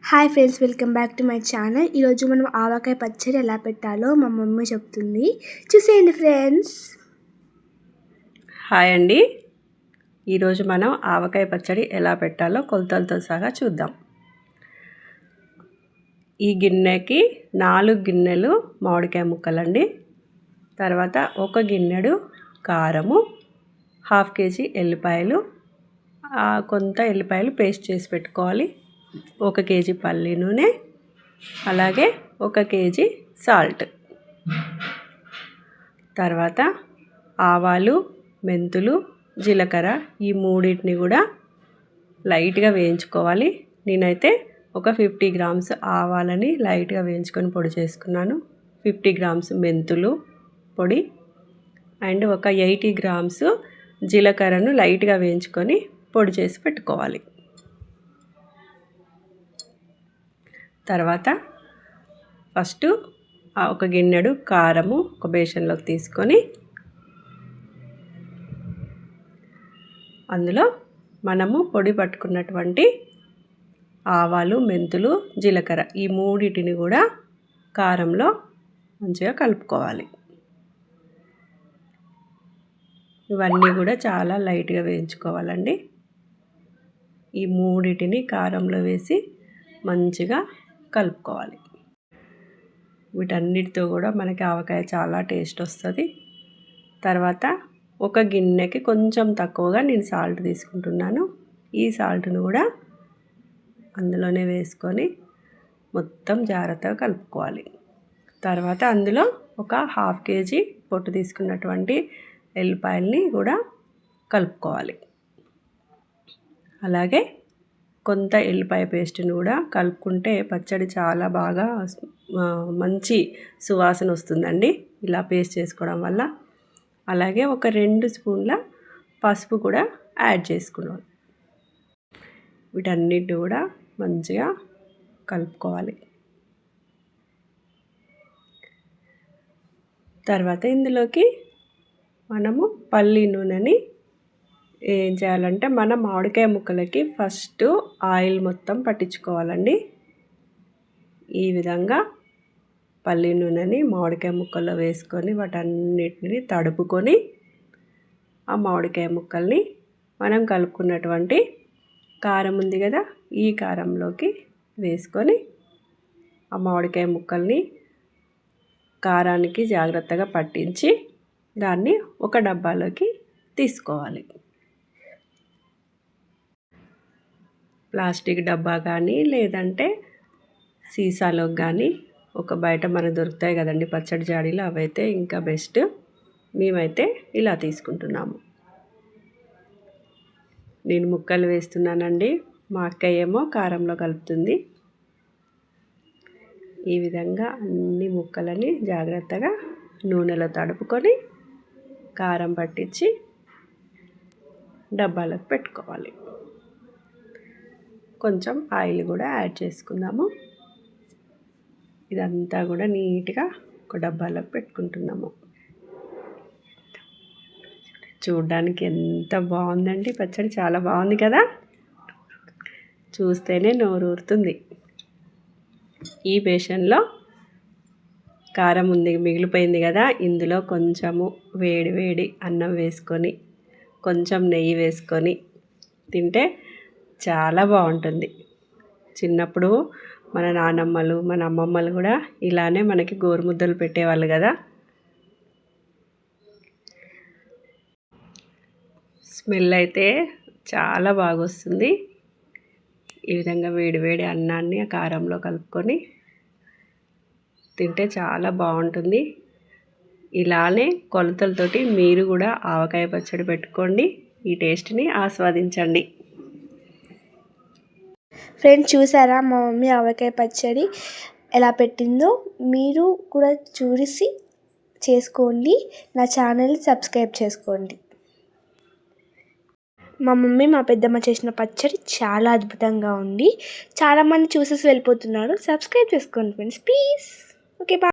Hi friends, welcome back to my channel. ఈరోజు మనం ఆవకాయ పచ్చడి ఎలా పెట్టాలో మా మమ్మీ చెప్తుంది. చూసేయండి ఫ్రెండ్స్. హాయ్ అండి. ఈరోజు మనం ఆవకాయ పచ్చడి ఎలా పెట్టాలో కొలతలతో సహా చూద్దాం. ఈ గిన్నెకి 4 గిన్నెలు మామిడికాయ ముక్కలండి. తర్వాత 1 గిన్నెడు కారము, 1/2 కేజీ ఎల్లిపాయలు, కొంత ఎల్లిపాయలు పేస్ట్ చేసి పెట్టుకోవాలి, 1 కేజీ పల్లి నూనె, అలాగే 1 కేజీ సాల్ట్. తర్వాత ఆవాలు, మెంతులు, జీలకర్ర ఈ మూడింటిని కూడా లైట్గా వేయించుకోవాలి. నేనైతే ఒక 50 గ్రామ్స్ ఆవాలని లైట్గా వేయించుకొని పొడి చేసుకున్నాను, 50 గ్రామ్స్ మెంతులు పొడి అండ్ ఒక 80 గ్రామ్స్ జీలకర్రను లైట్గా వేయించుకొని పొడి చేసి పెట్టుకోవాలి. తర్వాత ఫస్ట్ 1 గిన్నెడు కారము ఒక బేషన్లోకి తీసుకొని అందులో మనము పొడి పట్టుకున్నటువంటి ఆవాలు, మెంతులు, జీలకర్ర ఈ మూడింటిని కూడా కారంలో మంచిగా కలుపుకోవాలి. ఇవన్నీ కూడా చాలా లైట్గా వేయించుకోవాలండి. ఈ మూడింటిని కారంలో వేసి మంచిగా కలుపుకోవాలి. వీటన్నిటితో కూడా మనకి ఆవకాయ చాలా టేస్ట్ వస్తుంది. తర్వాత 1 గిన్నెకి కొంచెం తక్కువగా నేను సాల్ట్ తీసుకుంటున్నాను. ఈ సాల్ట్ను కూడా అందులోనే వేసుకొని మొత్తం జాగ్రత్తగా కలుపుకోవాలి. తర్వాత అందులో ఒక 1/2 కేజీ పొట్టు తీసుకున్నటువంటి ఎల్లిపాయల్ని కూడా కలుపుకోవాలి. అలాగే కొంత ఎల్లిపాయ పేస్ట్ని కూడా కలుపుకుంటే పచ్చడి చాలా బాగా మంచి సువాసన వస్తుందండి ఇలా పేస్ట్ చేసుకోవడం వల్ల. అలాగే ఒక 2 స్పూన్ల పసుపు కూడా యాడ్ చేసుకున్నాం. వీటన్నిటి కూడా మంచిగా కలుపుకోవాలి. తర్వాత ఇందులోకి మనము పల్లి నూనెని ఏం చేయాలంటే మన మామిడికాయ ముక్కలకి ఫస్ట్ ఆయిల్ మొత్తం పట్టించుకోవాలండి. ఈ విధంగా పల్లి నూనెని మామిడికాయ ముక్కల్లో వేసుకొని వాటన్నిటిని తడుపుకొని ఆ మామిడికాయ ముక్కల్ని మనం కలుపుకున్నటువంటి కారం ఉంది కదా, ఈ కారంలోకి వేసుకొని ఆ మామిడికాయ ముక్కల్ని కారానికి జాగ్రత్తగా పట్టించి దాన్ని ఒక డబ్బాలోకి తీసుకోవాలి. ప్లాస్టిక్ డబ్బా కానీ లేదంటే సీసాలోకి కానీ ఒక బయట మనకు దొరుకుతాయి కదండి పచ్చడి జాడీలు, అవైతే ఇంకా బెస్ట్. మేమైతే ఇలా తీసుకుంటున్నాము. నేను ముక్కలు వేస్తున్నానండి, మా అక్కయ్య ఏమో కారంలో కలుపుతుంది. ఈ విధంగా అన్ని ముక్కలని జాగ్రత్తగా నూనెలో తడుపుకొని కారం పట్టించి డబ్బాలకు పెట్టుకోవాలి. కొంచెం ఆయిల్ కూడా యాడ్ చేసుకుందాము. ఇదంతా కూడా నీట్గా ఒక డబ్బాలోకి పెట్టుకుంటున్నాము. చూడడానికి ఎంత బాగుందండి పచ్చడి, చాలా బాగుంది కదా, చూస్తేనే నోరూరుతుంది. ఈ బేషన్లో కారం ఉంది మిగిలిపోయింది కదా, ఇందులో కొంచెము వేడి వేడి అన్నం వేసుకొని కొంచెం నెయ్యి వేసుకొని తింటే చాలా బాగుంటుంది. చిన్నప్పుడు మన నానమ్మలు మన అమ్మమ్మలు కూడా ఇలానే మనకి గోరుముద్దలు పెట్టేవాళ్ళు కదా. స్మెల్ అయితే చాలా బాగా వస్తుంది. ఈ విధంగా వేడి వేడి అన్నాన్ని ఆ కారంలో కలుపుకొని తింటే చాలా బాగుంటుంది. ఇలానే కొలతలతోటి మీరు కూడా ఆవకాయ పచ్చడి పెట్టుకోండి, ఈ టేస్ట్ని ఆస్వాదించండి. ఫ్రెండ్స్, చూసారా మా మమ్మీ ఆవకాయ పచ్చడి ఎలా పెట్టిందో? మీరు కూడా చూసి చేసుకోండి. నా ఛానల్ని సబ్స్క్రైబ్ చేసుకోండి. మా మమ్మీ మా పెద్దమ్మ చేసిన పచ్చడి చాలా అద్భుతంగా ఉంది. చాలామంది చూసేసి వెళ్ళిపోతున్నారు. సబ్స్క్రైబ్ చేసుకోండి ఫ్రెండ్స్, ప్లీజ్. Okay, bye.